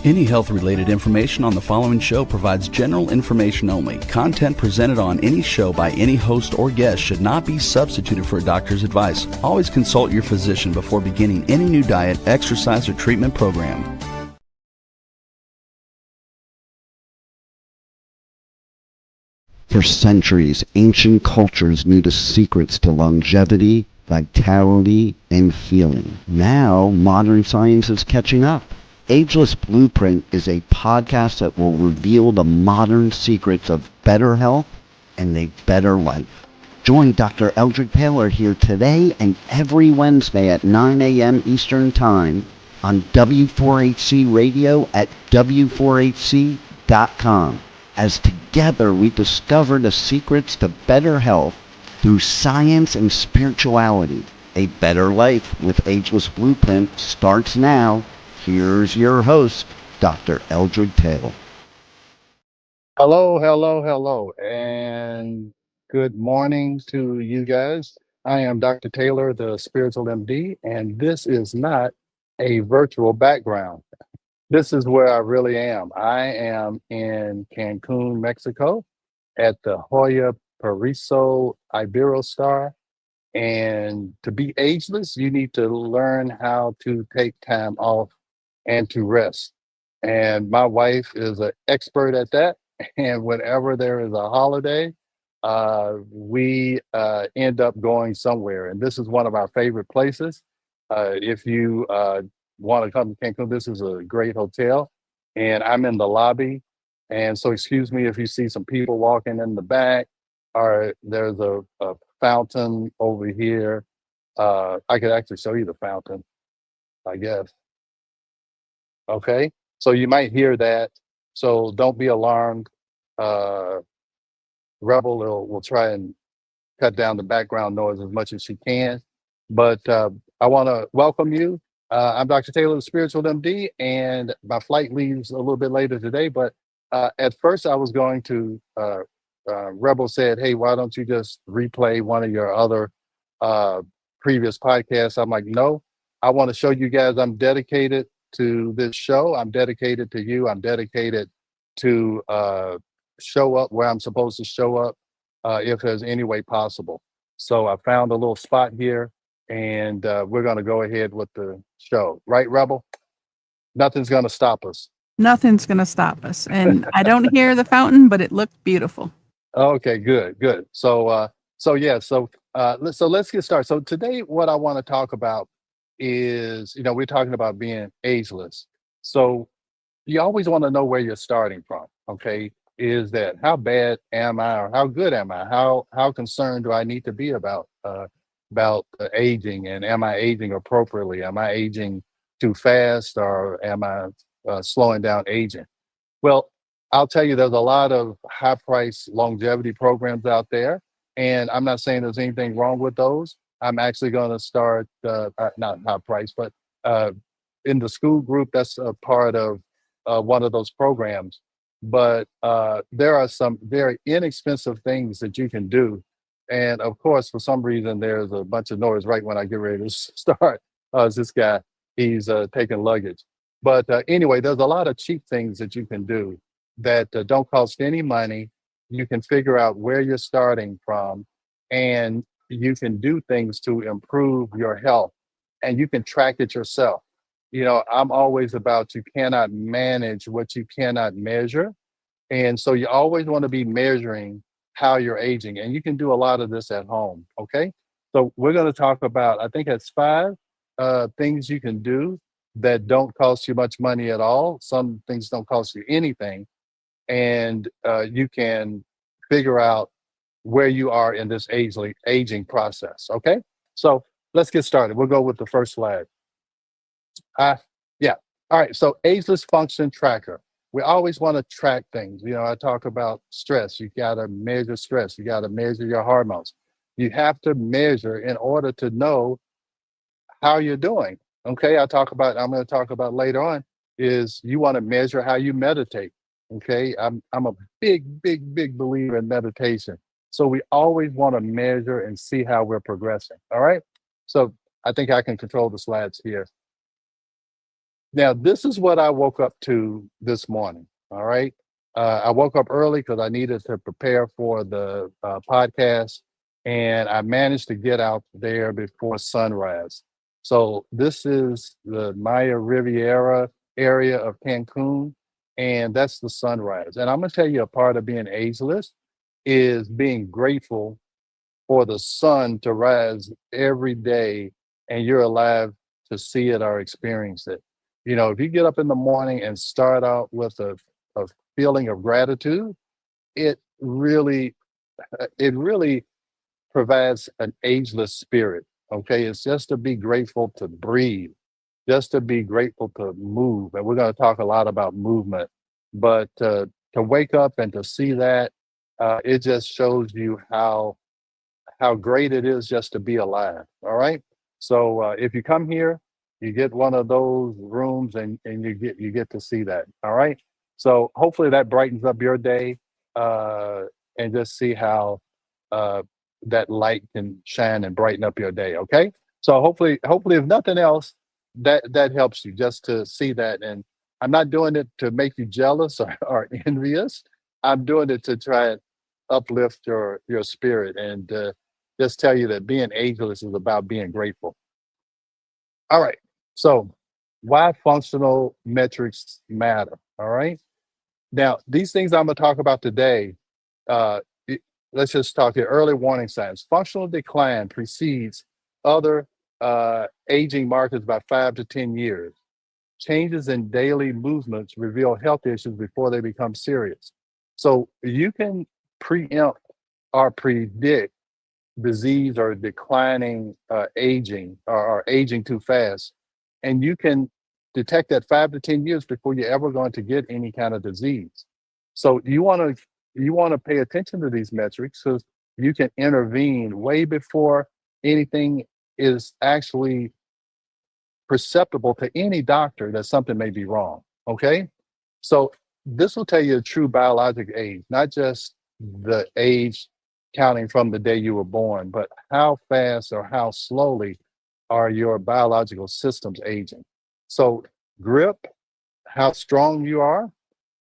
Any health-related information on the following show provides general information only. Content presented on any show by any host or guest should not be substituted for a doctor's advice. Always consult your physician before beginning any new diet, exercise, or treatment program. For centuries, ancient cultures knew the secrets to longevity, vitality, and feeling. Now, modern science is catching up. Ageless Blueprint is a podcast that will reveal the modern secrets of better health and a better life. Join Dr. Eldred Taylor here today and every Wednesday at 9 a.m. Eastern Time on W4HC Radio at W4HC.com. As together we discover the secrets to better health through science and spirituality. A better life with Ageless Blueprint starts now. Here's your host, Dr. Eldred Taylor. Hello, and good morning to you guys. I am Dr. Taylor, the Spiritual MD, and this is not a virtual background. This is where I really am. I am in Cancun, Mexico, at the Hoya Paraiso Iberostar. And to be ageless, you need to learn how to take time off and to rest. And my wife is an expert at that. And whenever there is a holiday, we end up going somewhere. And this is one of our favorite places. If you want to come to Cancun, this is a great hotel. And I'm in the lobby. And so, excuse me if you see some people walking in the back, or there's a fountain over here. I could actually show you the fountain, I guess. Okay. So you might hear that. So don't be alarmed. Uh, Rebel will try and cut down the background noise as much as she can. But I want to welcome you. I'm Dr. Taylor, the Spiritual MD, and my flight leaves a little bit later today. But at first, I was going to, Rebel said, hey, why don't you just replay one of your other previous podcasts? I'm like, no, I want to show you guys I'm dedicated to this show. I'm dedicated to you. I'm dedicated to show up where I'm supposed to show up if there's any way possible. So I found a little spot here, and we're going to go ahead with the show. Right, Rebel? Nothing's going to stop us. Nothing's going to stop us. And I don't hear the fountain, but it looked beautiful. Okay, good. So let's get started. So today, what I want to talk about is, we're talking about being ageless. So you always want to know where you're starting from. Okay, is that how bad am I, or how good am I? How concerned do I need to be about aging, and am I aging appropriately? Am I aging too fast, or am I slowing down aging? Well, I'll tell you, there's a lot of high price longevity programs out there. And I'm not saying there's anything wrong with those. I'm actually going to start, not high price, but in the school group, that's a part of one of those programs. But there are some very inexpensive things that you can do. And of course, for some reason, there's a bunch of noise right when I get ready to start. This guy, he's taking luggage. But anyway, there's a lot of cheap things that you can do that don't cost any money. You can figure out where you're starting from, and you can do things to improve your health, and you can track it yourself. I'm always about, you cannot manage what you cannot measure. And so you always want to be measuring how you're aging, and you can do a lot of this at home. Okay. So we're going to talk about, I think it's 5 things you can do that don't cost you much money at all. Some things don't cost you anything. And you can figure out where you are in this aging process. Okay. So let's get started. We'll go with the first slide. Yeah. All right. So ageless function tracker. We always want to track things. I talk about stress. You got to measure stress. You got to measure your hormones. You have to measure in order to know how you're doing. Okay. I'm going to talk about later on, is you want to measure how you meditate. Okay. I'm a big believer in meditation. So we always want to measure and see how we're progressing. All right. So I think I can control the slides here. Now, this is what I woke up to this morning. All right. I woke up early because I needed to prepare for the podcast, and I managed to get out there before sunrise. So, this is the Maya Riviera area of Cancun, and that's the sunrise. And I'm going to tell you a part of being ageless is being grateful for the sun to rise every day and you're alive to see it or experience it. You know, if you get up in the morning and start out with a feeling of gratitude, it really it really provides an ageless spirit. Okay. It's just to be grateful to breathe, just to be grateful to move. And we're going to talk a lot about movement, but to wake up and to see that, it just shows you how great it is just to be alive. All right. So if you come here, you get one of those rooms and you get to see that. All right. So hopefully that brightens up your day, uh, and just see how uh, that light can shine and brighten up your day. Okay. So hopefully if nothing else, that helps you just to see that. And I'm not doing it to make you jealous or envious. I'm doing it to try and uplift your spirit and just tell you that being ageless is about being grateful. All right. So, why functional metrics matter? All right. Now, these things I'm going to talk about today, uh, it- let's just talk here. Early warning signs. Functional decline precedes other aging markers by 5 to 10 years. Changes in daily movements reveal health issues before they become serious. So, you can preempt or predict disease or declining aging or aging too fast. And you can detect that 5 to 10 years before you're ever going to get any kind of disease. So you want to pay attention to these metrics so you can intervene way before anything is actually perceptible to any doctor that something may be wrong. Okay. So this will tell you the true biologic age, not just the age counting from the day you were born, but how fast or how slowly are your biological systems aging. So grip, how strong you are,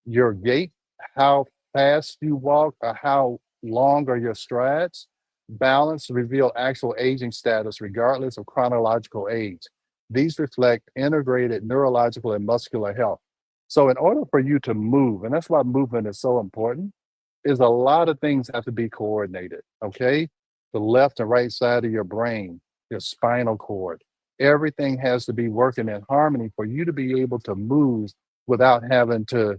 your gait, how fast you walk, or how long are your strides. Balance reveal actual aging status regardless of chronological age. These reflect integrated neurological and muscular health. So, in order for you to move, and that's why movement is so important, is a lot of things have to be coordinated. Okay, the left and right side of your brain, your spinal cord, everything has to be working in harmony for you to be able to move without having to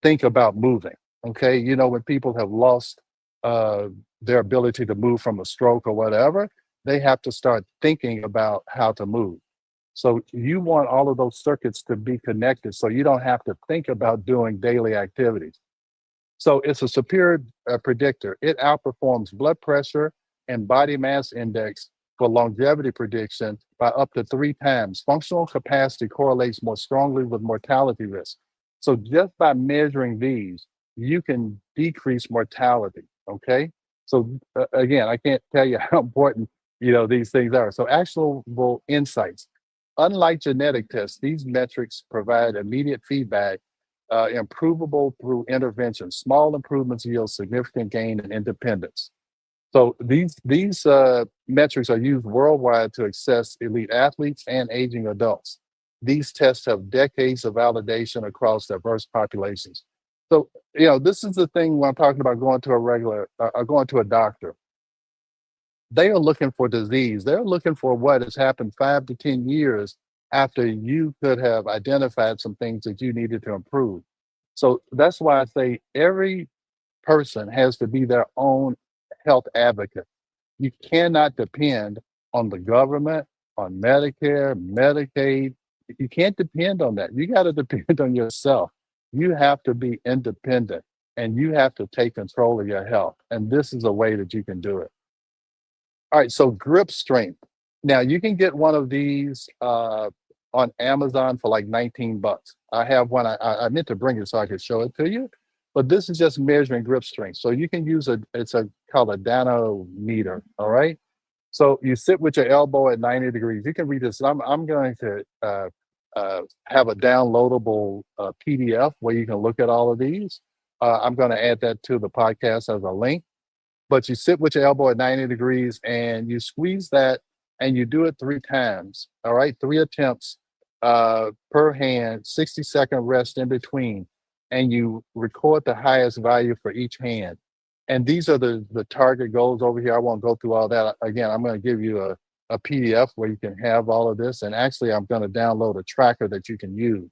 think about moving. Okay. You know, when people have lost uh, their ability to move from a stroke or whatever, they have to start thinking about how to move. So you want all of those circuits to be connected so you don't have to think about doing daily activities. So it's a superior predictor. It outperforms blood pressure and body mass index for longevity prediction by up to 3 times. Functional capacity correlates more strongly with mortality risk. So just by measuring these, you can decrease mortality. Okay. So again, I can't tell you how important these things are. So actionable insights. Unlike genetic tests, these metrics provide immediate feedback, improvable through intervention. Small improvements yield significant gain in independence. So these metrics are used worldwide to assess elite athletes and aging adults. These tests have decades of validation across diverse populations. So this is the thing when I'm talking about going to a regular, going to a doctor. They are looking for disease. They're looking for what has happened 5 to 10 years after you could have identified some things that you needed to improve. So that's why I say every person has to be their own health advocate. You cannot depend on the government, on Medicare, Medicaid. You can't depend on that. You got to depend on yourself. You have to be independent and you have to take control of your health. And this is a way that you can do it. All right, so grip strength. Now you can get one of these on Amazon for like 19 bucks. I have one. I meant to bring it so I could show it to you, but this is just measuring grip strength. So you can use it's a called a danometer. All right. So you sit with your elbow at 90 degrees. You can read this. I'm going to have a downloadable PDF where you can look at all of these. I'm going to add that to the podcast as a link. But you sit with your elbow at 90 degrees and you squeeze that and you do it 3 times. All right, 3 attempts per hand, 60-second rest in between. And you record the highest value for each hand. And these are the target goals over here. I won't go through all that. Again, I'm going to give you a PDF where you can have all of this. And actually, I'm going to download a tracker that you can use.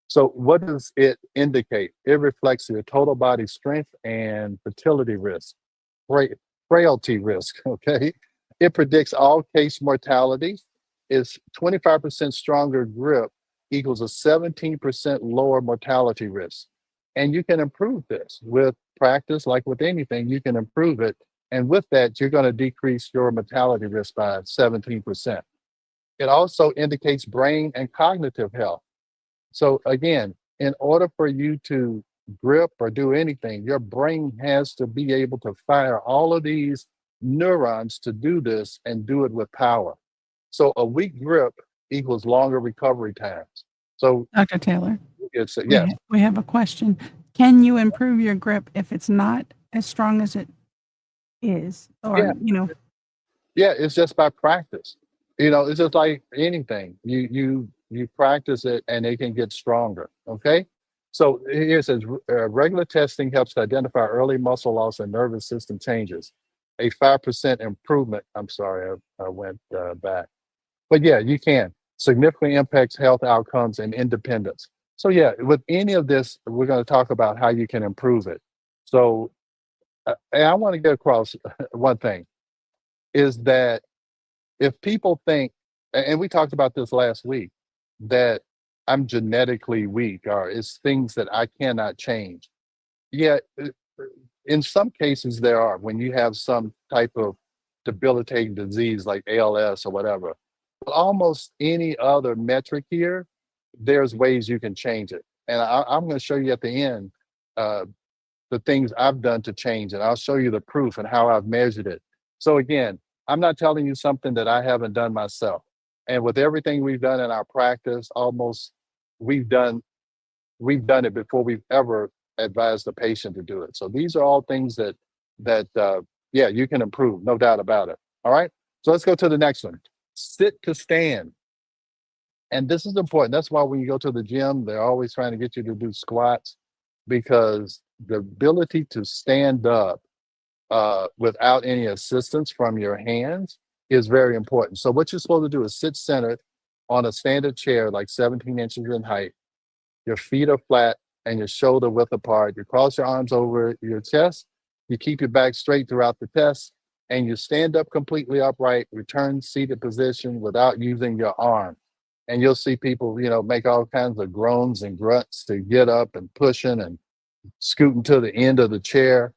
So what does it indicate? It reflects your total body strength and fertility risk, frailty risk, okay? It predicts all case mortality. Is 25% stronger grip equals a 17% lower mortality risk. And you can improve this with practice, like with anything, you can improve it. And with that, you're going to decrease your mortality risk by 17%. It also indicates brain and cognitive health. So again, in order for you to grip or do anything, your brain has to be able to fire all of these neurons to do this and do it with power. So a weak grip equals longer recovery times. So Dr. Taylor, it's yes. we have a question. Can you improve your grip if it's not as strong as it is? Or, Yeah, it's just by practice. It's just like anything. You practice it and it can get stronger. Okay. So here it says regular testing helps to identify early muscle loss and nervous system changes. A 5% improvement. I'm sorry, I went back. But yeah, you can. Significantly impacts health outcomes and independence. So yeah, with any of this, we're going to talk about how you can improve it. So and I want to get across one thing is that if people think, and we talked about this last week, that I'm genetically weak or it's things that I cannot change. Yeah, in some cases there are when you have some type of debilitating disease like ALS or whatever. But almost any other metric here, there's ways you can change it. And I'm going to show you at the end the things I've done to change it. I'll show you the proof and how I've measured it. So again, I'm not telling you something that I haven't done myself. And with everything we've done in our practice, almost we've done it before we've ever advised the patient to do it. So these are all things that you can improve, no doubt about it. All right. So let's go to the next one. Sit to stand. And this is important. That's why when you go to the gym, they're always trying to get you to do squats, because the ability to stand up without any assistance from your hands is very important. So what you're supposed to do is sit centered on a standard chair, like 17 inches in height. Your feet are flat and your shoulder width apart. You cross your arms over your chest. You keep your back straight throughout the test, and you stand up completely upright, return seated position without using your arm. And you'll see people, make all kinds of groans and grunts to get up and pushing and scooting to the end of the chair.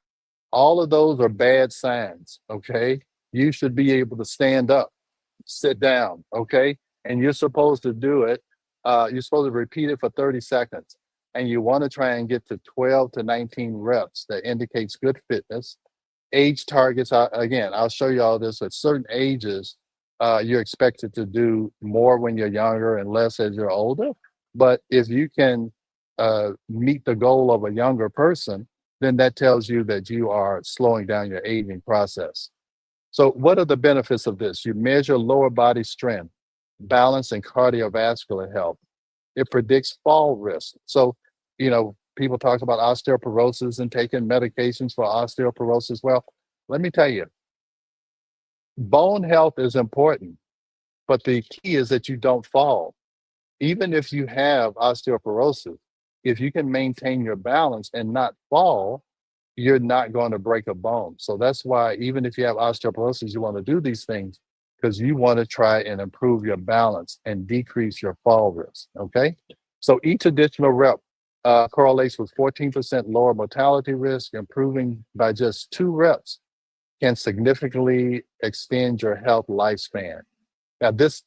All of those are bad signs, okay? You should be able to stand up, sit down, okay? And you're supposed to do it. You're supposed to repeat it for 30 seconds. And you want to try and get to 12 to 19 reps. That indicates good fitness. Age targets, again, I'll show you all this. At certain ages, you're expected to do more when you're younger and less as you're older. But if you can meet the goal of a younger person, then that tells you that you are slowing down your aging process. So what are the benefits of this? You measure lower body strength, balance, and cardiovascular health. It predicts fall risk. So, people talk about osteoporosis and taking medications for osteoporosis. Well, let me tell you, bone health is important, but the key is that you don't fall. Even if you have osteoporosis, if you can maintain your balance and not fall, you're not going to break a bone. So that's why even if you have osteoporosis, you want to do these things because you want to try and improve your balance and decrease your fall risk, okay? So each additional rep correlates with 14% lower mortality risk. Improving by just 2 reps can significantly extend your health lifespan. Now, this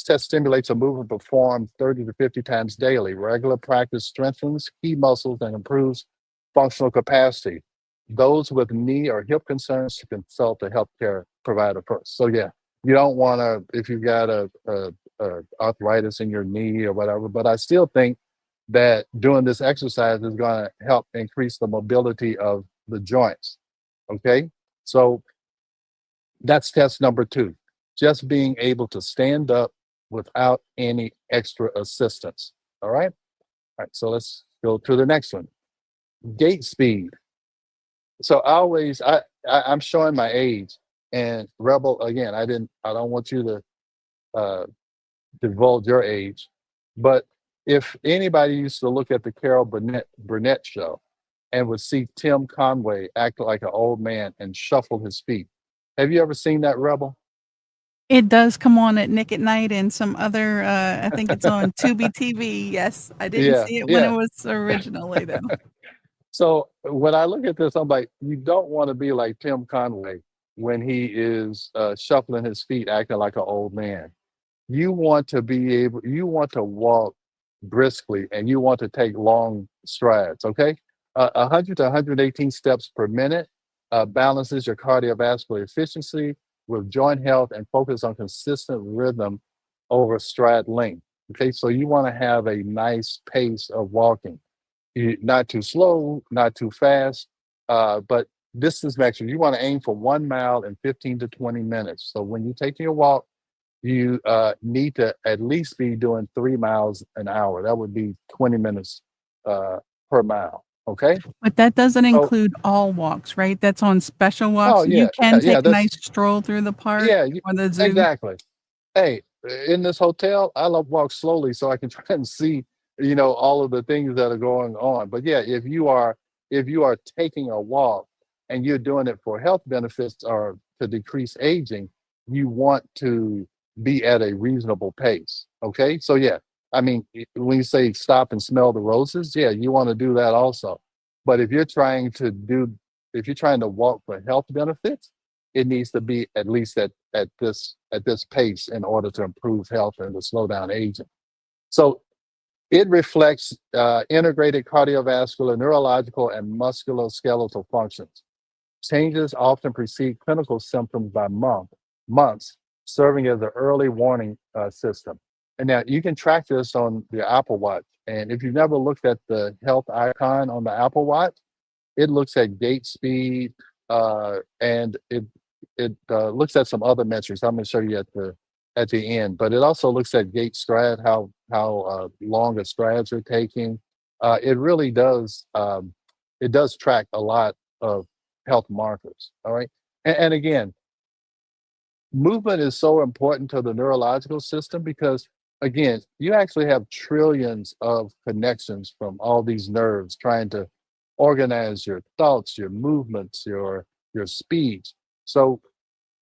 test stimulates a movement performed 30 to 50 times daily. Regular practice strengthens key muscles and improves functional capacity. Those with knee or hip concerns should consult a healthcare provider first. So yeah, you don't want to, if you've got a arthritis in your knee or whatever. But I still think that doing this exercise is going to help increase the mobility of the joints. Okay, so that's test number 2. Just being able to stand up without any extra assistance. All right. All right. So let's go to the next one. Gait speed. So I'm showing my age, and Rebel, again, I don't want you to uh, divulge your age, but if anybody used to look at the Carol Burnett show and would see Tim Conway act like an old man and shuffle his feet, have you ever seen that, Rebel? It does come on at Nick at Night and some other, I think it's on Tubi TV. Yes, I didn't Yeah, see it when it yeah. was originally though. So when I look at this, I'm like, you don't want to be like Tim Conway when he is shuffling his feet, acting like an old man. You want to you want to walk briskly, and you want to take long strides. Okay, 100 to 118 steps per minute balances your cardiovascular efficiency with joint health and focus on consistent rhythm over stride length. Okay, so you want to have a nice pace of walking. Not too slow, not too fast, but distance maximum. You want to aim for 1 mile in 15 to 20 minutes. So when you're taking a walk, you need to at least be doing 3 miles an hour. That would be 20 minutes per mile. Okay. But that doesn't So, include all walks, right? That's on special oh walks. You yeah, can yeah. take a That's nice stroll through the park yeah, or the zoo. exactly. Hey, in this hotel, I love walk slowly so I can try and see, all of the things that are going on. But yeah, if you are taking a walk and you're doing it for health benefits or to decrease aging, you want to be at a reasonable pace. Okay. So yeah, I mean, when you say stop and smell the roses, yeah, you want to do that also. But if you're trying to walk for health benefits, it needs to be at least at this pace in order to improve health and to slow down aging. So it reflects integrated cardiovascular, neurological, and musculoskeletal functions. Changes often precede clinical symptoms by months, serving as an early warning system. And now you can track this on the Apple Watch. And if you've never looked at the health icon on the Apple Watch, it looks at gait speed, and it looks at some other metrics. I'm going to show you at the end, but it also looks at gait stride, how long the strides are taking. It really does. It does track a lot of health markers. All right, and again, movement is so important to the neurological system because again, you actually have trillions of connections from all these nerves trying to organize your thoughts, your movements, your speech. So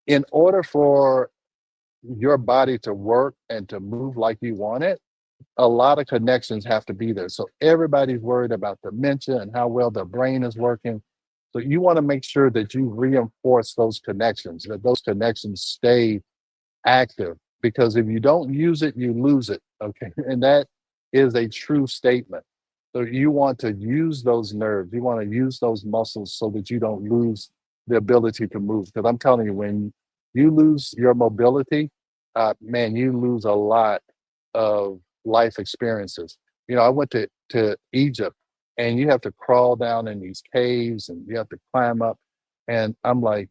in order for your body to work and to move like you want it, a lot of connections have to be there. So everybody's worried about dementia and how well their brain is working. So you want to make sure that you reinforce those connections, that those connections stay active, because if you don't use it, you lose it. Okay. And that is a true statement. So you want to use those nerves, you want to use those muscles so that you don't lose the ability to move. Because I'm telling you, when you lose your mobility, man, you lose a lot of life experiences. I went to Egypt, and you have to crawl down in these caves and you have to climb up. And I'm like,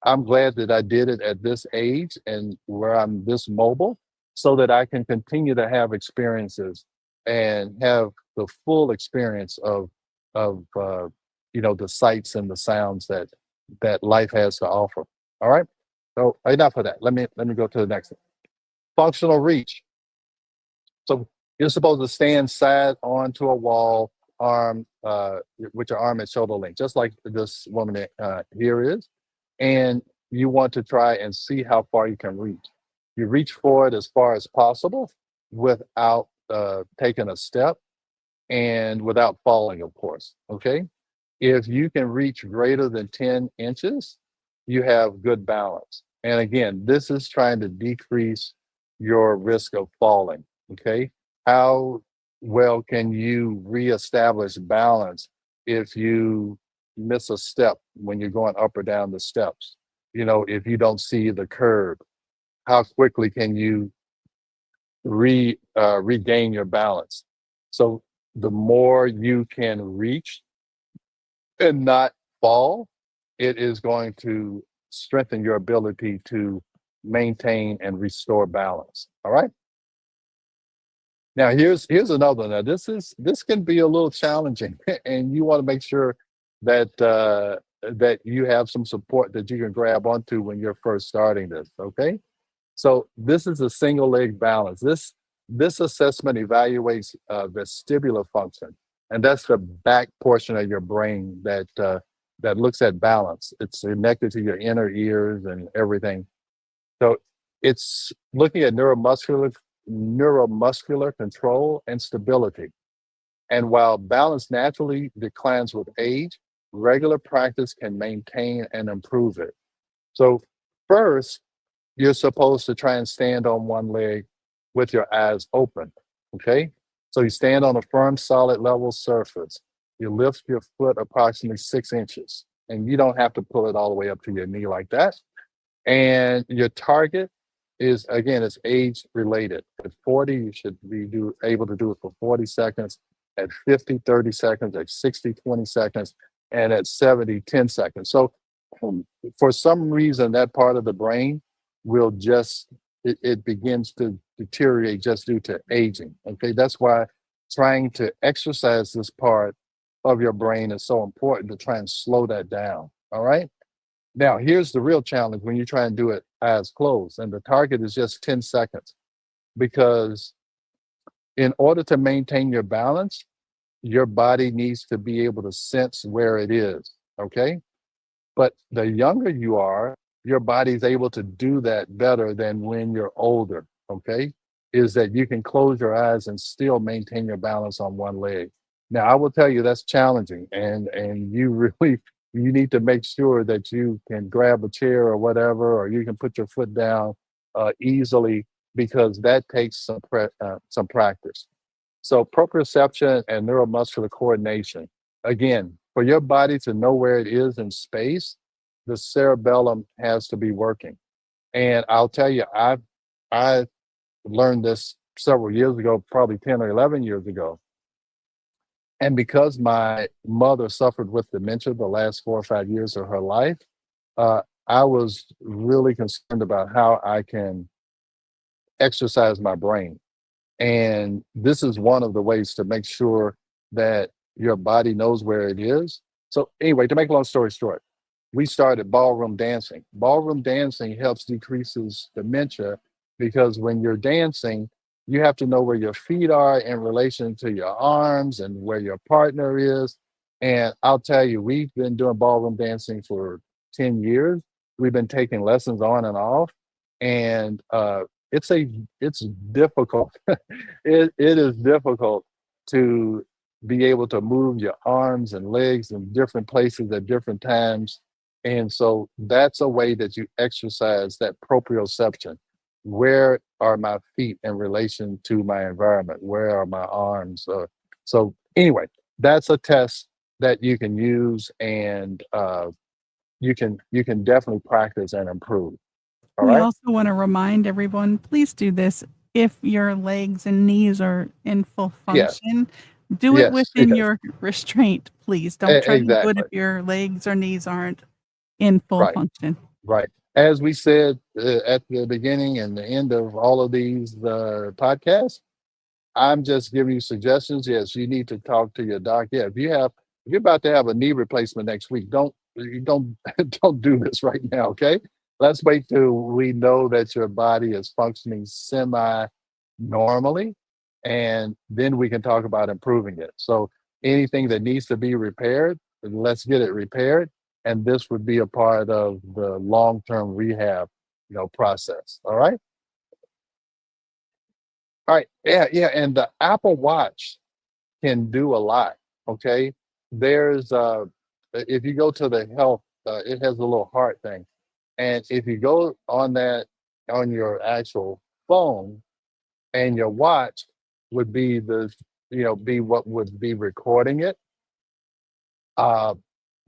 I'm glad that I did it at this age and where I'm this mobile so that I can continue to have experiences and have the full experience of the sights and the sounds that life has to offer. All right. So enough of that. Let me go to the next one. Functional reach. So you're supposed to stand side onto a wall, with your arm at shoulder length, just like this woman here is. And you want to try and see how far you can reach. You reach forward as far as possible without taking a step and without falling, of course. Okay. If you can reach greater than 10 inches, you have good balance. And again, this is trying to decrease your risk of falling. Okay. How well can you reestablish balance if you miss a step when you're going up or down the steps? If you don't see the curb, how quickly can you regain your balance. So the more you can reach and not fall, it is going to strengthen your ability to maintain and restore balance. All right. Now here's another one. Now this can be a little challenging, and you want to make sure that that you have some support that you can grab onto when you're first starting this. Okay. So this is a single leg balance. This assessment evaluates vestibular function, and that's the back portion of your brain that looks at balance. It's connected to your inner ears and everything. So it's looking at neuromuscular control and stability. And while balance naturally declines with age, regular practice can maintain and improve it. So first, you're supposed to try and stand on one leg with your eyes open. Okay. So you stand on a firm, solid, level surface. You lift your foot approximately 6 inches, and you don't have to pull it all the way up to your knee like that. And your target is, again, it's age related. At 40, you should be able to do it for 40 seconds. At 50, 30 seconds. At 60, 20 seconds. And at 70, 10 seconds. So for some reason, that part of the brain will just, it begins to deteriorate just due to aging. Okay, that's why trying to exercise this part of your brain is so important, to try and slow that down. All right. Now, here's the real challenge when you try and do it eyes closed, and the target is just 10 seconds. Because in order to maintain your balance, your body needs to be able to sense where it is. Okay. But the younger you are, your body's able to do that better than when you're older. Okay. Is that you can close your eyes and still maintain your balance on one leg. Now, I will tell you that's challenging, and you really, you need to make sure that you can grab a chair or whatever, or you can put your foot down easily, because that takes some practice. So proprioception and neuromuscular coordination. Again, for your body to know where it is in space, the cerebellum has to be working. And I'll tell you, I learned this several years ago, probably 10 or 11 years ago. And because my mother suffered with dementia the last 4 or 5 years of her life, I was really concerned about how I can exercise my brain. And this is one of the ways to make sure that your body knows where it is. So anyway, to make a long story short, we started ballroom dancing. Ballroom dancing helps decreases dementia, because when you're dancing, you have to know where your feet are in relation to your arms and where your partner is. And I'll tell you, we've been doing ballroom dancing for 10 years. We've been taking lessons on and off. And it's difficult. It is difficult to be able to move your arms and legs in different places at different times. And so that's a way that you exercise that proprioception. Where are my feet in relation to my environment? Where are my arms? So anyway, that's a test that you can use, and you can definitely practice and improve. All We right. also want to remind everyone, please do this if your legs and knees are in full Yes. function. Do it Yes. within Yes. your restraint, please. Don't try to do it Exactly. if your legs or knees aren't in full Right. function. Right. As we said at the beginning and the end of all of these podcasts, I'm just giving you suggestions. Yes, you need to talk to your doc. Yeah, if you're about to have a knee replacement next week, don't don't do this right now. Okay, let's wait till we know that your body is functioning semi normally, and then we can talk about improving it. So anything that needs to be repaired, let's get it repaired, and this would be a part of the long-term rehab, process. All right. All right. Yeah, yeah. And the Apple Watch can do a lot. Okay. There's if you go to the health, it has a little heart thing. And if you go on that on your actual phone, and your watch would be be what would be recording it. Uh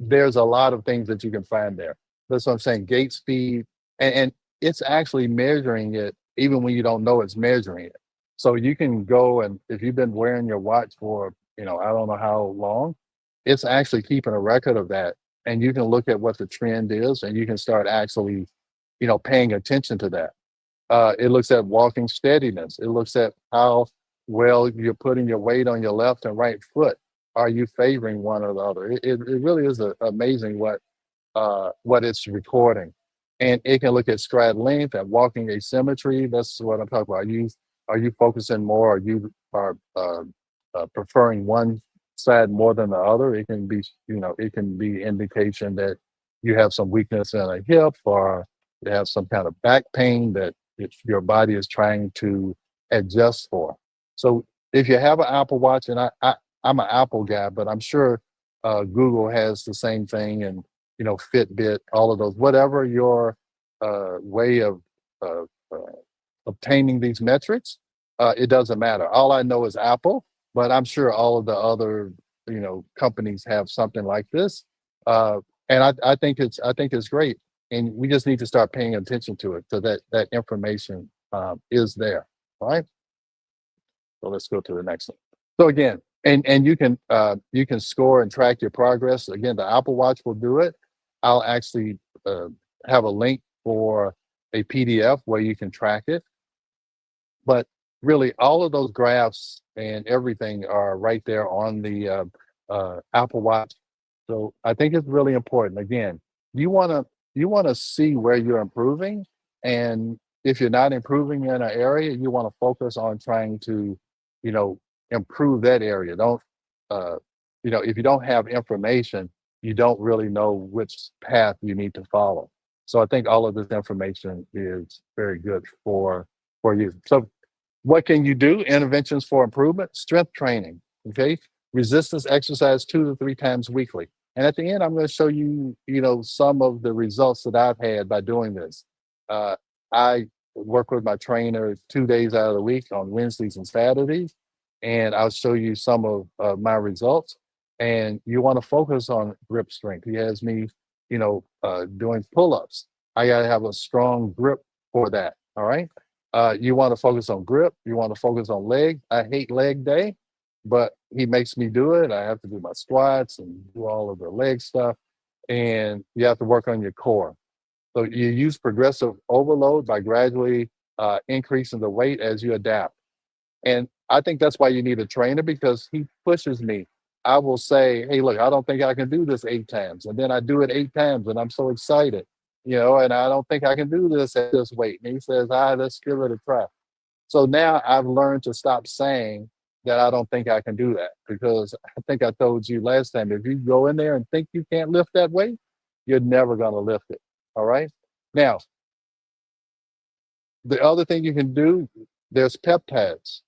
there's a lot of things that you can find there. That's what I'm saying. Gait speed, and it's actually measuring it even when you don't know it's measuring it. So you can go, and if you've been wearing your watch for, I don't know how long, it's actually keeping a record of that. And you can look at what the trend is, and you can start actually, paying attention to that. It looks at walking steadiness. It looks at how well you're putting your weight on your left and right foot. Are you favoring one or the other? It really is amazing what it's recording. And it can look at stride length and walking asymmetry. That's what I'm talking about. Are you focusing more? Are you preferring one side more than the other? It can be indication that you have some weakness in a hip, or you have some kind of back pain that your body is trying to adjust for. So if you have an Apple Watch, and I'm an Apple guy, but I'm sure Google has the same thing, and Fitbit, all of those, whatever your way of uh, uh, obtaining these metrics, it doesn't matter. All I know is Apple, but I'm sure all of the other companies have something like this, and I think it's great, and we just need to start paying attention to it so that information is there. All right. So let's go to the next one. So again, and you can score and track your progress. Again, the Apple Watch will do it. I'll actually have a link for a PDF where you can track it. But really, all of those graphs and everything are right there on the Apple Watch. So I think it's really important. Again, you want to see where you're improving, and if you're not improving in an area, you want to focus on trying to, you know, improve that area. Don't, uh, if you don't have information, you don't really know which path you need to follow. So I think all of this information is very good for you. So what can you do? Interventions for improvement, strength training, okay? Resistance exercise 2 to 3 times weekly. And at the end, I'm going to show you, some of the results that I've had by doing this. Uh, I work with my trainer 2 days out of the week on Wednesdays and Saturdays, and I'll show you some of my results. And you want to focus on grip strength. He has me, doing pull-ups. I got to have a strong grip for that. All right. You want to focus on grip. You want to focus on leg. I hate leg day, but he makes me do it. I have to do my squats and do all of the leg stuff. And you have to work on your core. So you use progressive overload by gradually increasing the weight as you adapt. And I think that's why you need a trainer, because he pushes me. I will say, hey, look, I don't think I can do this 8 times. And then I do it 8 times and I'm so excited, and I don't think I can do this at this weight. And he says, let's give it a try. So now I've learned to stop saying that I don't think I can do that, because I think I told you last time, if you go in there and think you can't lift that weight, you're never going to lift it. All right. Now, the other thing you can do, there's peptides.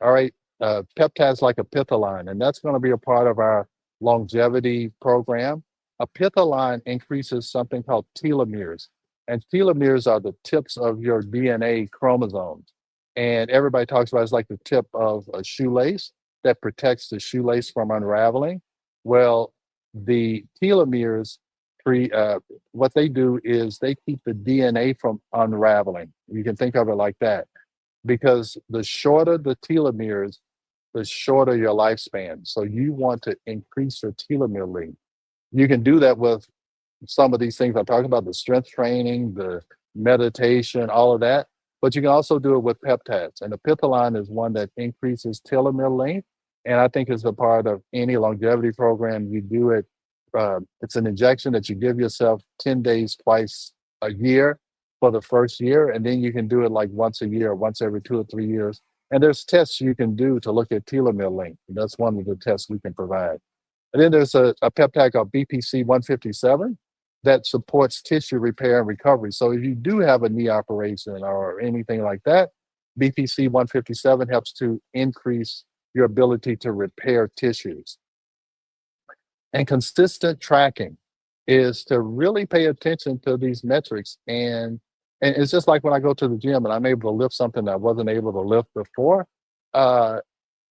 All right. Peptides like apithaline, and that's going to be a part of our longevity program. Apithaline increases something called telomeres, and telomeres are the tips of your DNA chromosomes. And everybody talks about it's like the tip of a shoelace that protects the shoelace from unraveling. Well, the telomeres, what they do is they keep the DNA from unraveling. You can think of it like that, because the shorter the telomeres, the shorter your lifespan. So you want to increase your telomere length. You can do that with some of these things I'm talking about, the strength training, the meditation, all of that. But you can also do it with peptides. And the Apithaline is one that increases telomere length. And I think it's a part of any longevity program. You do it, it's an injection that you give yourself 10 days twice a year for the first year. And then you can do it like once a year, once every 2 or 3 years. And there's tests you can do to look at telomere length. That's one of the tests we can provide. And then there's a peptide called BPC 157 that supports tissue repair and recovery. So if you do have a knee operation or anything like that, BPC 157 helps to increase your ability to repair tissues. And consistent tracking is to really pay attention to these metrics. And it's just like when I go to the gym and I'm able to lift something that I wasn't able to lift before. Uh,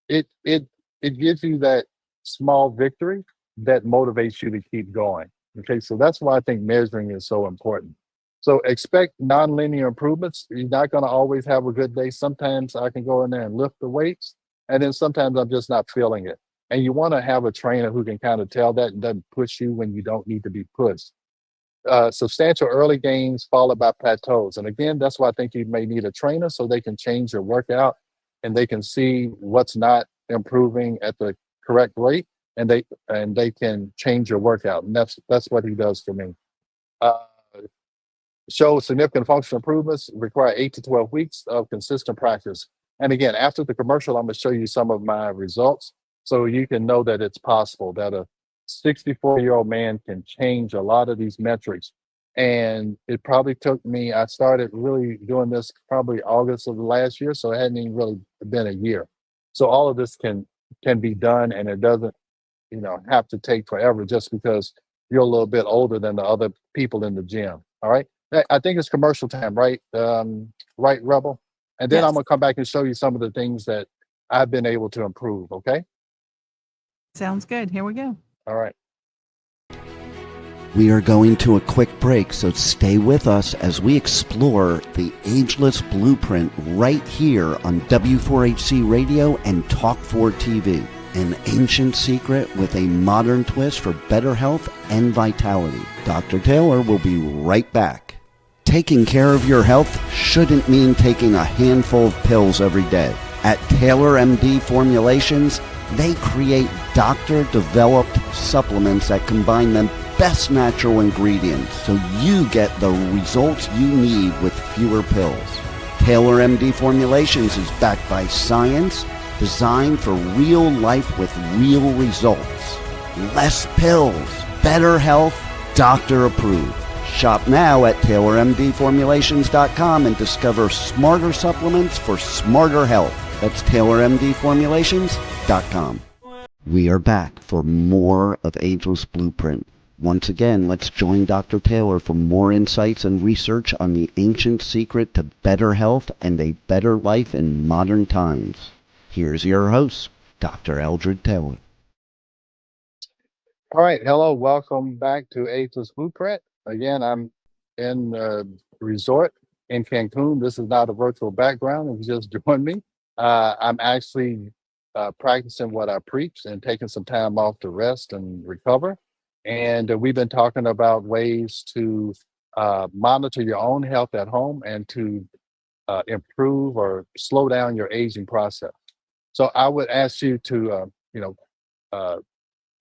it it it gives you that small victory that motivates you to keep going. Okay, so that's why I think measuring is so important. So expect nonlinear improvements. You're not going to always have a good day. Sometimes I can go in there and lift the weights, and then sometimes I'm just not feeling it. And you want to have a trainer who can kind of tell that and doesn't push you when you don't need to be pushed. Substantial early gains followed by plateaus. And again, that's why I think you may need a trainer so they can change your workout and they can see what's not improving at the correct rate, and they can change your workout. And that's what he does for me. Uh, Show significant functional improvements require 8 to 12 weeks of consistent practice. And again, after the commercial, I'm going to show you some of my results so you can know that it's possible that a 64-year-old man can change a lot of these metrics. And it probably took me, I started really doing this probably August of the last year, so it hadn't even really been a year. So all of this can be done, and it doesn't, have to take forever just because you're a little bit older than the other people in the gym. All right. I think it's commercial time, right? Right, Rebel? And then I'm Yes. gonna come back and show you some of the things that I've been able to improve. Okay. Sounds good. Here we go. All right. We are going to a quick break, so stay with us as we explore the ageless blueprint right here on W4HC Radio and Talk4 TV. An ancient secret with a modern twist for better health and vitality. Dr. Taylor will be right back. Taking care of your health shouldn't mean taking a handful of pills every day. At Taylor MD Formulations, they create doctor-developed supplements that combine the best natural ingredients so you get the results you need with fewer pills. Taylor MD Formulations is backed by science, designed for real life with real results. Less pills, better health, doctor approved. Shop now at TaylorMDFormulations.com and discover smarter supplements for smarter health. That's TaylorMDFormulations.com. We are back for more of Ageless Blueprint. Once again, let's join Dr. Taylor for more insights and research on the ancient secret to better health and a better life in modern times. Here's your host, Dr. Eldred Taylor. All right. Hello. Welcome back to Ageless Blueprint. Again, I'm in a resort in Cancun. This is not a virtual background. If you just joined me, I'm actually practicing what I preach and taking some time off to rest and recover. And we've been talking about ways to monitor your own health at home and to improve or slow down your aging process. So I would ask you to,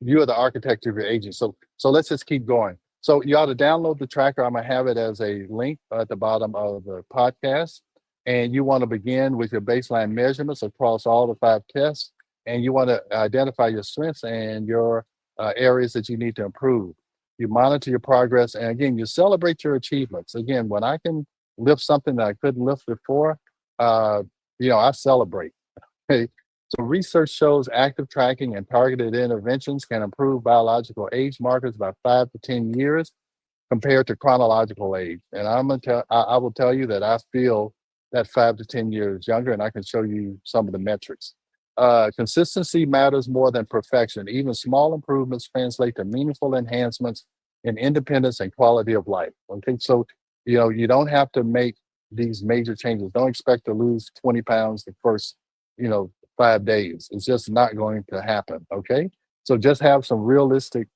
view the architecture of your aging. So let's just keep going. So you ought to download the tracker. I'm gonna have it as a link at the bottom of the podcast. And you want to begin with your baseline measurements across all the 5 tests. And you want to identify your strengths and your areas that you need to improve. You monitor your progress. And again, you celebrate your achievements. Again, when I can lift something that I couldn't lift before, I celebrate. Okay. So research shows active tracking and targeted interventions can improve biological age markers by 5 to 10 years compared to chronological age. And I will tell you that I feel that 5 to 10 years younger, and I can show you some of the metrics. Consistency matters more than perfection. Even small improvements translate to meaningful enhancements in independence and quality of life. Okay, so you don't have to make these major changes. Don't expect to lose 20 pounds the first 5 days. It's just not going to happen. Okay. So just have some realistic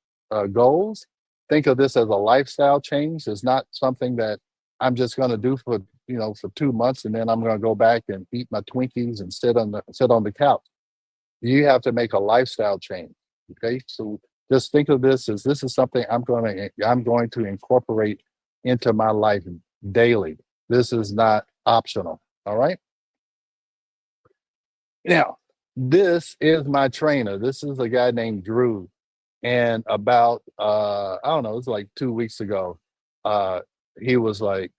goals. Think of this as a lifestyle change. It's not something that I'm just going to do for 2 months and then I'm going to go back and eat my Twinkies and sit on the couch. You have to make a lifestyle change. Okay. So just think of this as this is something I'm going to incorporate into my life daily. This is not optional. All right. Now, this is my trainer. This is a guy named Drew. And about, I don't know, it was like 2 weeks ago, he was like,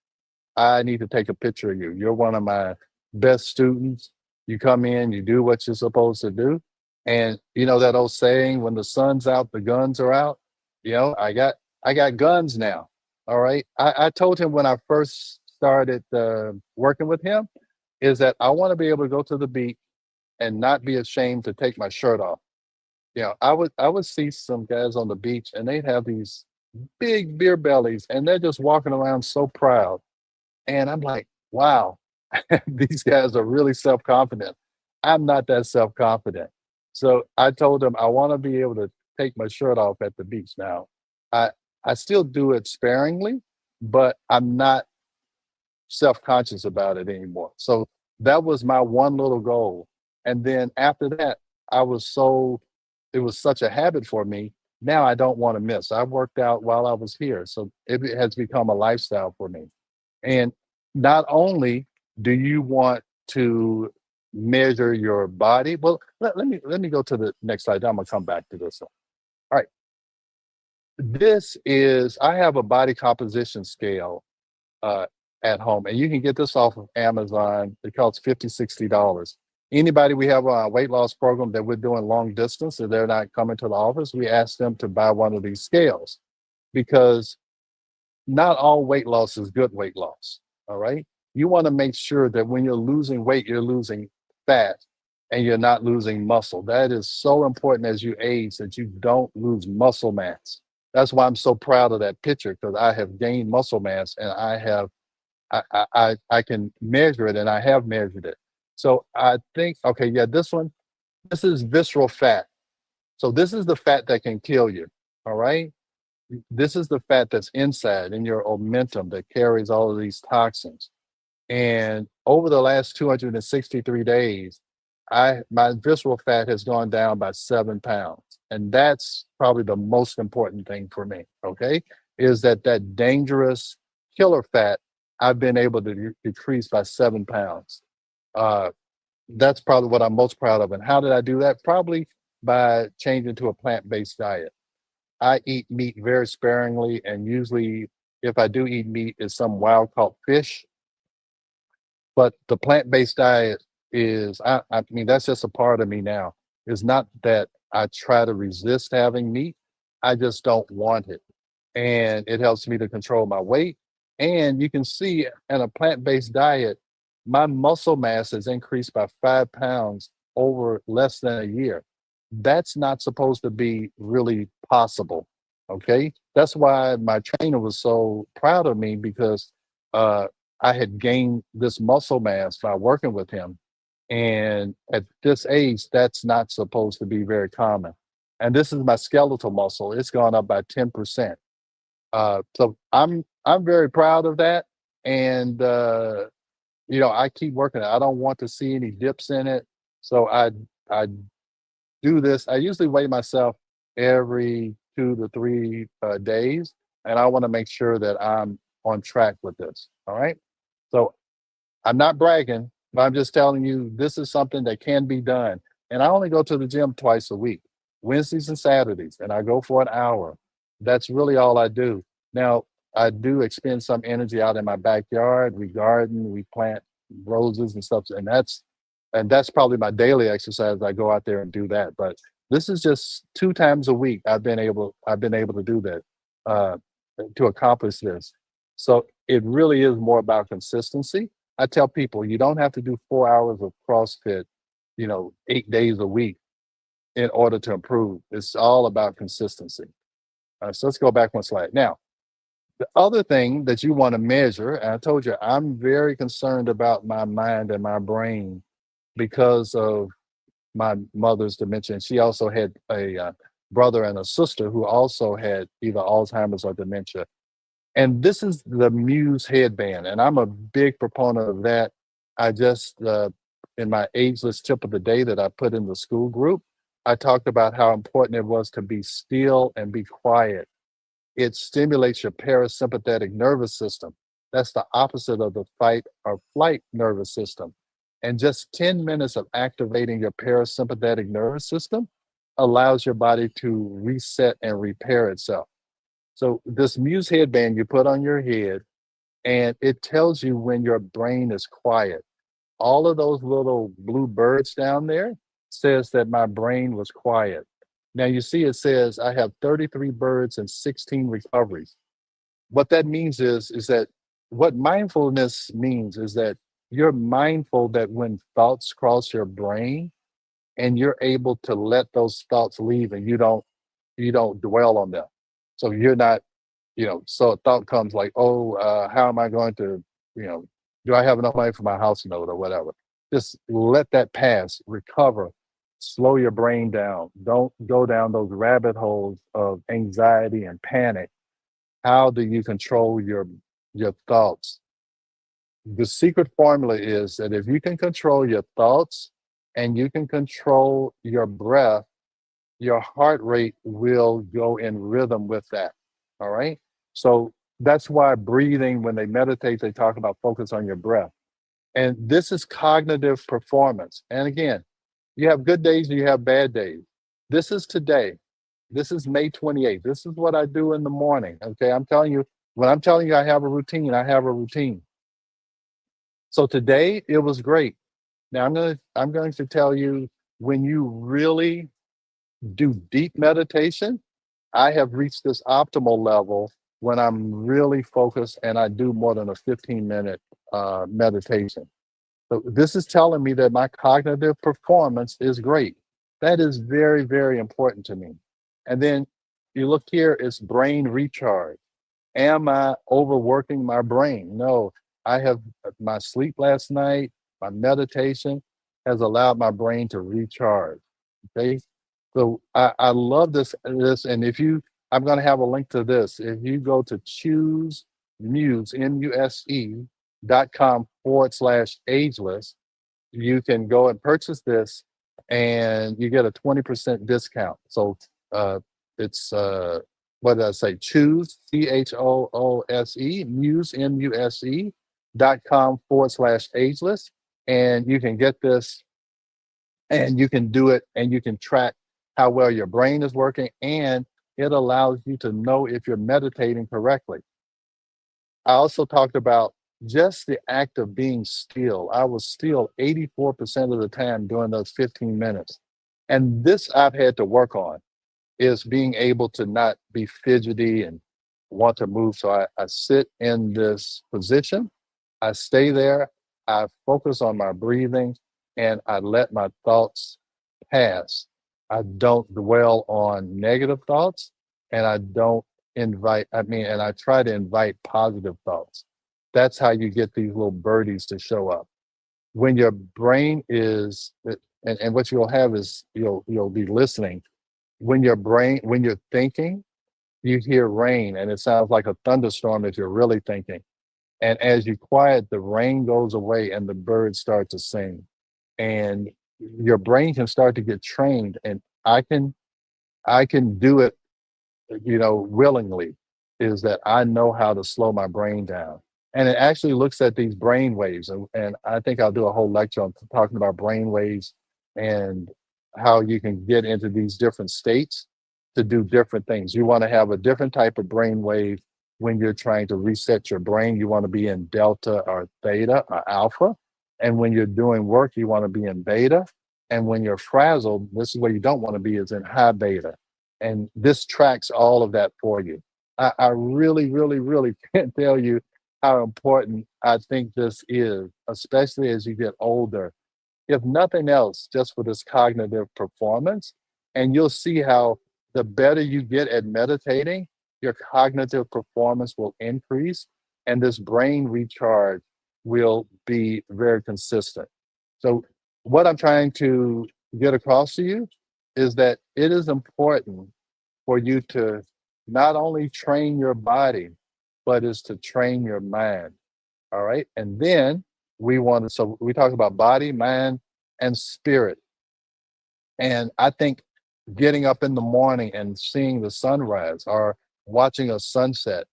I need to take a picture of you. You're one of my best students. You come in, you do what you're supposed to do. And you know that old saying, when the sun's out, the guns are out. I got guns now. All right. I told him when I first started working with him is that I want to be able to go to the beach and not be ashamed to take my shirt off. I would see some guys on the beach and they'd have these big beer bellies, and they're just walking around so proud. And I'm like, wow, these guys are really self confident. I'm not that self confident. So I told them I want to be able to take my shirt off at the beach. Now, I I still do it sparingly, but I'm not self-conscious about it anymore. So that was my one little goal. And then after that, I was so it was such a habit for me. Now I don't want to miss. I worked out while I was here. So it has become a lifestyle for me. And not only do you want to measure your body, well, let me go to the next slide. I'm gonna come back to this one. All right. This is I have a body composition scale uh, at home. And you can get this off of Amazon. It costs $50, $60. Anybody we have on a weight loss program that we're doing long distance and they're not coming to the office, we ask them to buy one of these scales because not all weight loss is good weight loss. All right. You want to make sure that when you're losing weight, you're losing fat and you're not losing muscle. That is so important as you age that you don't lose muscle mass. That's why I'm so proud of that picture because I have gained muscle mass and I can measure it and I have measured it. So I think, okay, yeah, this is visceral fat. So this is the fat that can kill you. All right. This is the fat that's inside in your omentum that carries all of these toxins. And over the last 263 days, my visceral fat has gone down by 7 pounds. And that's probably the most important thing for me. Okay. Is that dangerous killer fat I've been able to decrease by 7 pounds. Uh, that's probably what I'm most proud of. And how did I do that? Probably by changing to a plant-based diet. I eat meat very sparingly, and usually, if I do eat meat, it's some wild caught fish. But the plant-based diet is, I mean, that's just a part of me now. It's not that I try to resist having meat, I just don't want it. And it helps me to control my weight. And you can see in a plant-based diet, my muscle mass has increased by 5 pounds over less than a year. That's not supposed to be really possible. Okay. That's why my trainer was so proud of me because uh, I had gained this muscle mass by working with him. And at this age, that's not supposed to be very common. And this is my skeletal muscle. It's gone up by 10%. So I'm very proud of that, and I keep working it. I don't want to see any dips in it, so I do this. I usually weigh myself every 2 to 3 days, and I want to make sure that I'm on track with this. All right, so I'm not bragging, but I'm just telling you this is something that can be done. And I only go to the gym twice a week, Wednesdays and Saturdays, and I go for an hour. That's really all I do. Now, I do expend some energy out in my backyard. We garden, we plant roses and stuff, and that's probably my daily exercise. I go out there and do that. But this is just 2 times a week. I've been able to do that uh, to accomplish this. So it really is more about consistency. I tell people you don't have to do 4 hours of CrossFit, 8 days a week in order to improve. It's all about consistency. So let's go back one slide. Now, the other thing that you want to measure, and I told you I'm very concerned about my mind and my brain because of my mother's dementia. And she also had a brother and a sister who also had either Alzheimer's or dementia. And this is the Muse headband, and I'm a big proponent of that. I just, in my ageless tip of the day that I put in the school group, I talked about how important it was to be still and be quiet. It stimulates your parasympathetic nervous system. That's the opposite of the fight or flight nervous system. And just 10 minutes of activating your parasympathetic nervous system allows your body to reset and repair itself. So this Muse headband you put on your head, and it tells you when your brain is quiet. All of those little blue birds down there says that my brain was quiet. Now you see it says I have 33 birds and 16 recoveries. What that means is that what mindfulness means is that you're mindful that when thoughts cross your brain and you're able to let those thoughts leave and you don't dwell on them. So you're not so a thought comes like, oh, how am I going to, do I have enough money for my house note or whatever? Just let that pass, recover, slow your brain down. Don't go down those rabbit holes of anxiety and panic. How do you control your thoughts? The secret formula is that if you can control your thoughts and you can control your breath, your heart rate will go in rhythm with that. All right. So that's why breathing, when they meditate, they talk about focus on your breath. And this is cognitive performance. And again, you have good days, you have bad days. This is today. This is May 28th. This is what I do in the morning. Okay. I'm telling you, when I'm telling you I have a routine, I have a routine. So today it was great. Now I'm going to tell you, when you really do deep meditation, I have reached this optimal level when I'm really focused and I do more than a 15-minute meditation. So this is telling me that my cognitive performance is great. That is very, very important to me. And then you look here, it's brain recharge. Am I overworking my brain? No, I have my sleep last night, my meditation has allowed my brain to recharge. Okay. So I love this. And I'm going to have a link to this. If you go to choose muse, muse.com/ageless, you can go and purchase this and you get a 20% discount. So it's, what did I say? Choose, CHOOSE, muse, MUSE.com/ageless. And you can get this and you can do it and you can track how well your brain is working, and it allows you to know if you're meditating correctly. I also talked about just the act of being still. I was still 84% of the time during those 15 minutes. And this I've had to work on, is being able to not be fidgety and want to move. So I sit in this position, I stay there, I focus on my breathing, and I let my thoughts pass. I don't dwell on negative thoughts, and I don't and I try to invite positive thoughts. That's how you get these little birdies to show up. When your brain is, and what you'll have is you'll be listening. When you're thinking, you hear rain, and it sounds like a thunderstorm if you're really thinking. And as you quiet, the rain goes away and the birds start to sing. And your brain can start to get trained. And I can do it, willingly, is that I know how to slow my brain down. And it actually looks at these brain waves. And I think I'll do a whole lecture on talking about brain waves and how you can get into these different states to do different things. You want to have a different type of brain wave when you're trying to reset your brain. You want to be in delta or theta or alpha. And when you're doing work, you want to be in beta. And when you're frazzled, this is where you don't want to be, is in high beta. And this tracks all of that for you. I really, really, really can't tell you how important I think this is, especially as you get older. If nothing else, just for this cognitive performance. And you'll see how the better you get at meditating, your cognitive performance will increase and this brain recharge will be very consistent. So, what I'm trying to get across to you is that it is important for you to not only train your body, but is to train your mind. All right. And then so we talk about body, mind, and spirit. And I think getting up in the morning and seeing the sunrise or watching a sunset,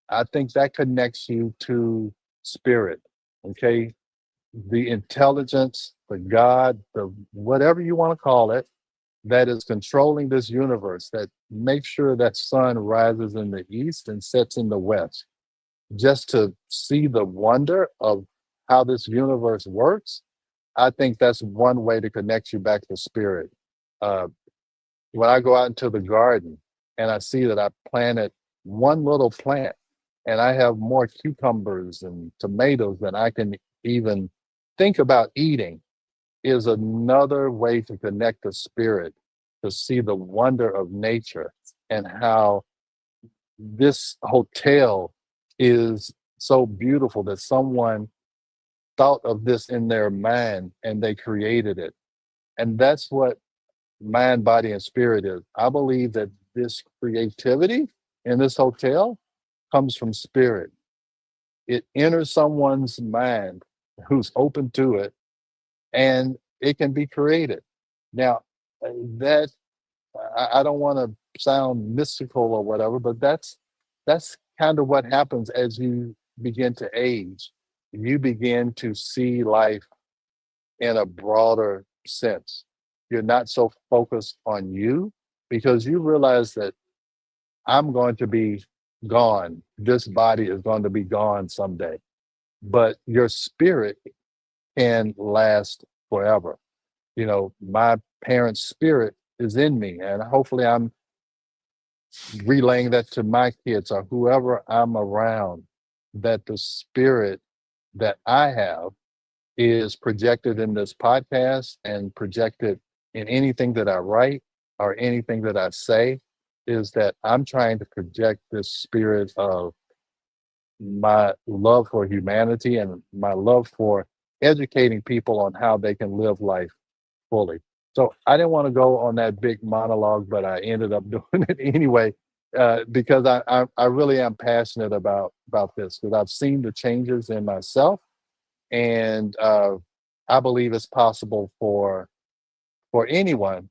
I think that connects you to spirit. Okay. The intelligence, the God, the whatever you want to call it, that is controlling this universe, that makes sure that sun rises in the east and sets in the west. Just to see the wonder of how this universe works, I think that's one way to connect you back to spirit. Uh, when I go out into the garden and I see that I planted one little plant and I have more cucumbers and tomatoes than I can even think about eating, is another way to connect the spirit, to see the wonder of nature and how this hotel is so beautiful that someone thought of this in their mind and they created it. And that's what mind, body, and spirit is. I believe that this creativity in this hotel comes from spirit. It enters someone's mind who's open to it, and it can be created. Now, that I don't want to sound mystical or whatever, but that's kind of what happens as you begin to age. You begin to see life in a broader sense. You're not so focused on you because you realize that I'm going to be gone. This body is going to be gone someday, but your spirit can last forever. You know, my parents' spirit is in me, and hopefully I'm relaying that to my kids or whoever I'm around, that the spirit that I have is projected in this podcast and projected in anything that I write or anything that I say, is that I'm trying to project this spirit of my love for humanity and my love for educating people on how they can live life fully. So I didn't want to go on that big monologue, but I ended up doing it anyway, because I really am passionate about this because I've seen the changes in myself, and I believe it's possible for anyone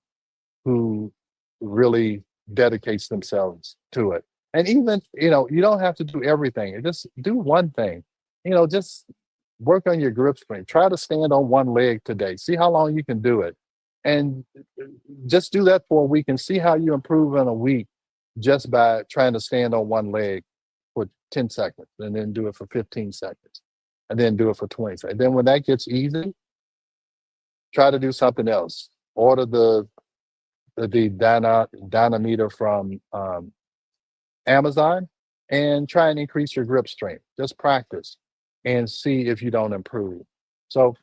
who really dedicates themselves to it. And even, you don't have to do everything. Just do one thing. Just work on your grip strength. Try to stand on one leg today. See how long you can do it. And just do that for a week and see how you improve in a week just by trying to stand on one leg for 10 seconds and then do it for 15 seconds and then do it for 20 seconds. And then when that gets easy, try to do something else. Order the dynameter from Amazon and try and increase your grip strength. Just practice and see if you don't improve. So,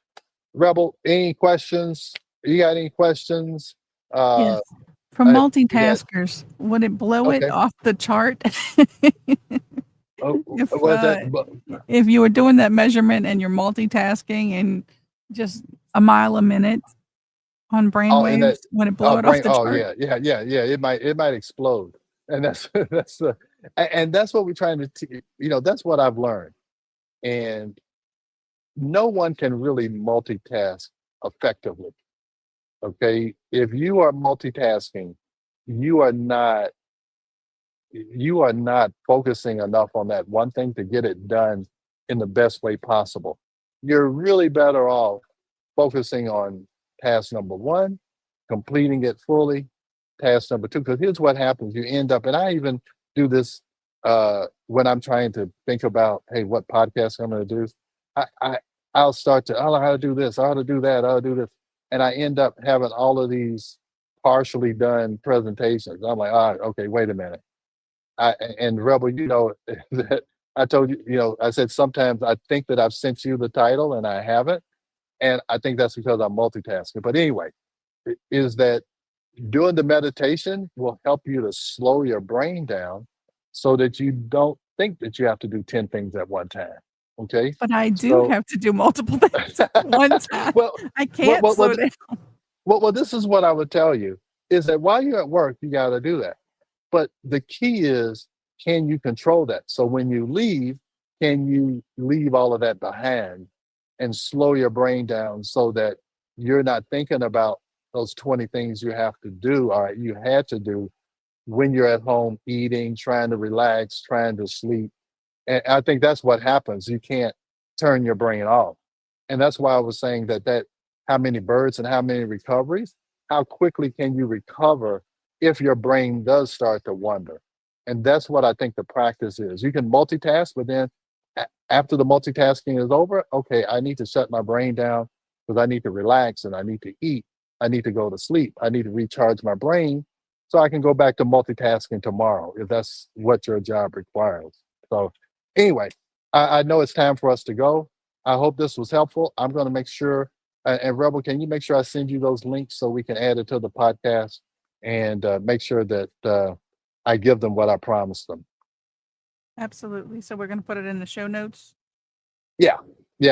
Rebel, any questions? You got any questions? Yes. For yeah. multitaskers, would it blow it Okay. off the chart? Oh, If, was that? if you were doing that measurement and you're multitasking and just a mile a minute on Oh, and brainwaves, that would it blow it off brain. the Oh, chart? yeah. It might explode, and that's what we're trying to. That's what I've learned, and no one can really multitask effectively. Okay, if you are multitasking, you are not focusing enough on that one thing to get it done in the best way possible. You're really better off focusing on task number one, completing it fully, task number two. Because here's what happens: you end up, and I even do this when I'm trying to think about, hey, what podcast I'm going to do. I'll start to, oh, how to do this, I ought to do that, I ought to do this, and I end up having all of these partially done presentations. I'm like, okay, wait a minute. And Rebel, that I told you, I said sometimes I think that I've sent you the title and I haven't. And I think that's because I'm multitasking. But anyway, is that doing the meditation will help you to slow your brain down so that you don't think that you have to do 10 things at one time. Okay. But I do So, have to do multiple things at one time. well, I can't slow down. well, this is what I would tell you is that while you're at work, you got to do that. But the key is, can you control that? So when you leave, can you leave all of that behind and slow your brain down so that you're not thinking about those 20 things you have to do or you had to do when you're at home eating, trying to relax, trying to sleep. And I think that's what happens. You can't turn your brain off. And that's why I was saying that how many birds and how many recoveries, how quickly can you recover if your brain does start to wander? And that's what I think the practice is. You can multitask, but then after the multitasking is over, okay, I need to shut my brain down because I need to relax and I need to eat. I need to go to sleep. I need to recharge my brain so I can go back to multitasking tomorrow if that's what your job requires. So anyway, I know it's time for us to go. I hope this was helpful. I'm going to make sure, and Rebel, can you make sure I send you those links so we can add it to the podcast and make sure that I give them what I promised them? Absolutely. So we're going to put it in the show notes. Yeah.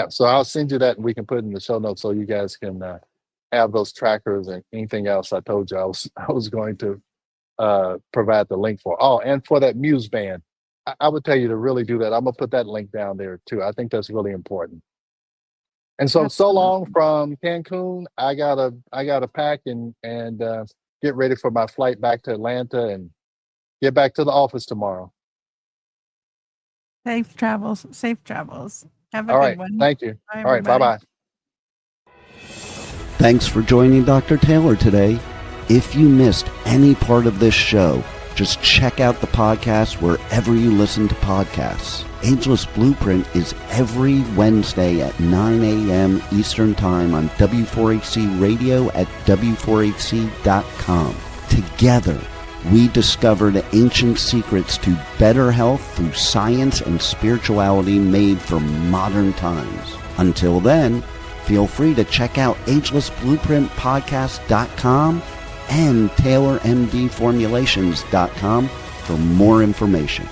So I'll send you that and we can put it in the show notes so you guys can have those trackers and anything else I told you I was going to provide the link for. Oh, and for that Muse band, I would tell you to really do that. I'm gonna put that link down there too. I think that's really important. And so Absolutely. long from Cancun. I gotta pack and get ready for my flight back to Atlanta and get back to the office tomorrow. Safe travels. Safe travels. Have a All good right. one. Thank you. Bye, All right. Bye everybody. bye. Thanks for joining Dr. Taylor today. If you missed any part of this show, just check out the podcast wherever you listen to podcasts. Ageless Blueprint is every Wednesday at 9 a.m. Eastern Time on W4HC Radio at W4HC.com. Together, we discover the ancient secrets to better health through science and spirituality made for modern times. Until then, feel free to check out agelessblueprintpodcast.com and TaylorMDFormulations.com for more information.